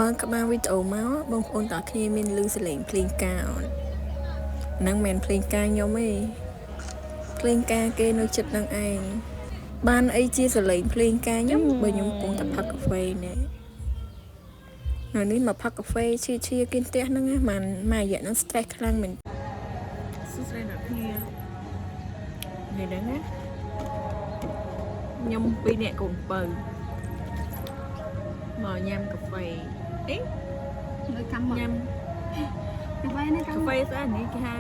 បើក្បាលវីដេអូមកបងប្អូនតាគ្នាមានឮសលេងភ្លេងការហ្នឹងមិនមែនភ្លេងការខ្ញុំទេភ្លេងការគេនៅចិត្តនឹងឯងបានអីជាសលេងភ្លេងការខ្ញុំបើខ្ញុំកំពុងតែផឹកកាហ្វេនេះនៅនេះមកផឹកកាហ្វេឈៀគេផ្ទះហ្នឹងហ្នឹងមួយរយៈហ្នឹង stress ខ្លាំងមែនសួស្ដីអ្នកគ្នានេះហ្នឹងណាខ្ញុំពីរនាក់កូនបើមកញ៉ាំកាហ្វេអីនៅកម្មញ៉ាំកាហ្វេនេះកាហ្វេស្អីនេះគេហៅ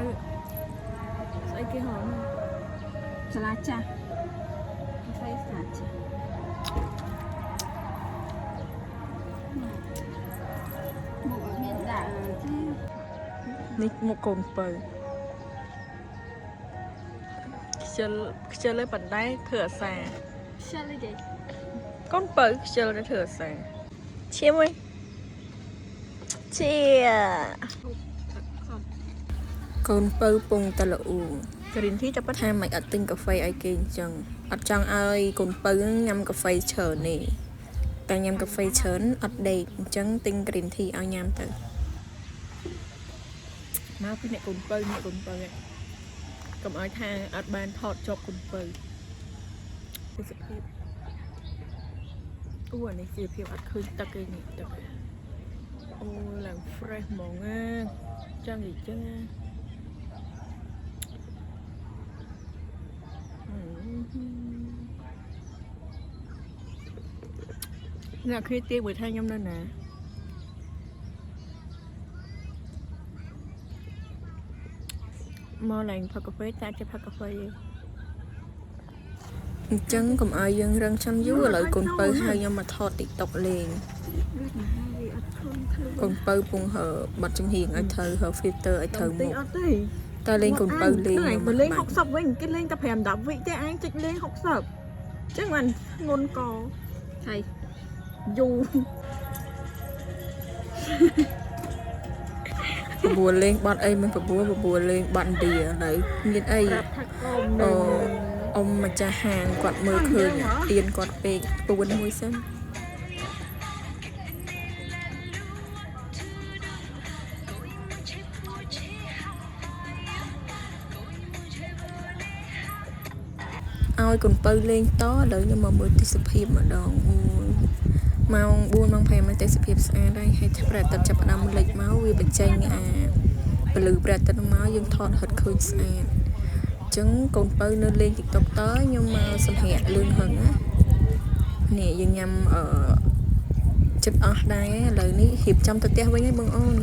ស្អីគេហៅសាឡាចាស់កាហ្វេសាឡាចាស់មកអត់មានដាក់ទេនេះមកកូនបើខ្ជិលឯបណ្ដៃធ្វើអាសាខ្ជិលអីគេកូនបើខ្ជិលទៅធ្វើអាសាឈាមវិញជាកូនបើពងតលអ៊ូគ្រីនធីចាប់ថាមិនអត់ទិញកាហ្វេឲ្យគេអញ្ចឹងអត់ចង់ឲ្យកូនបើញ៉ាំកាហ្វេច្រើនទេតែញ៉ាំកាហ្វេច្រើនអត់ដេកអញ្ចឹងទិញគ្រីនធីឲ្យញ៉ាំទៅមកពីអ្នកកូនបើកុំឲ្យថាអត់បានថតជាប់កូនបើទេសភាពអូអានេះជាភាពអត់ឃើញទឹកឯនេះទឹកអូឡើង fresh ហ្មងណាចឹងអញ្ចឹងណាអ្នកគ្នាទៀងមើលថាខ្ញុំនៅណាមកឡើងផឹកកាហ្វេតែចេះផឹកកាហ្វេអញ្ចឹងកុំឲ្យយើងរឹងចាំយូរឥឡូវកូនបើហៅខ្ញុំមកថត TikTok លេងកូនបើពងហើបတ်ចំហៀងឲ្យត្រូវហើ filter ឲ្យត្រូវមកអត់ទេតើលេងកូនបើលេងខ្ញុំលេង60វិញគេលេងតែ5 10វិទេឯងចុចលេង60អញ្ចឹងមិនងុនកហើយយូបបួលលេងបាត់អីមិនបបួលលេងបាត់ឥណ្ឌានៅមានអីអ៊ំម្ចាស់ហាងគាត់មើលឃើញទៀនគាត់ពេកពួនមួយសិនឲ្យកូនបើលេងតឥឡូវខ្ញុំមកមើលទេសភាពម្ដងម៉ោង 4 ម៉ោង 5 មកទេសភាពស្អាតហើយព្រះអាទិត្យចាប់ផ្ដើមលេចមកវាបញ្ចេញពលឺព្រះអាទិត្យមកយើងថតហិតឃើញស្អាតអញ្ចឹងកូនបើនៅលេង TikTok តខ្ញុំមកសម្ភារលឿនហឹងណានេះយើងញ៉ាំចិត្តអស់ដែរឥឡូវនេះរៀបចំទៅផ្ទះវិញហើយបងអូន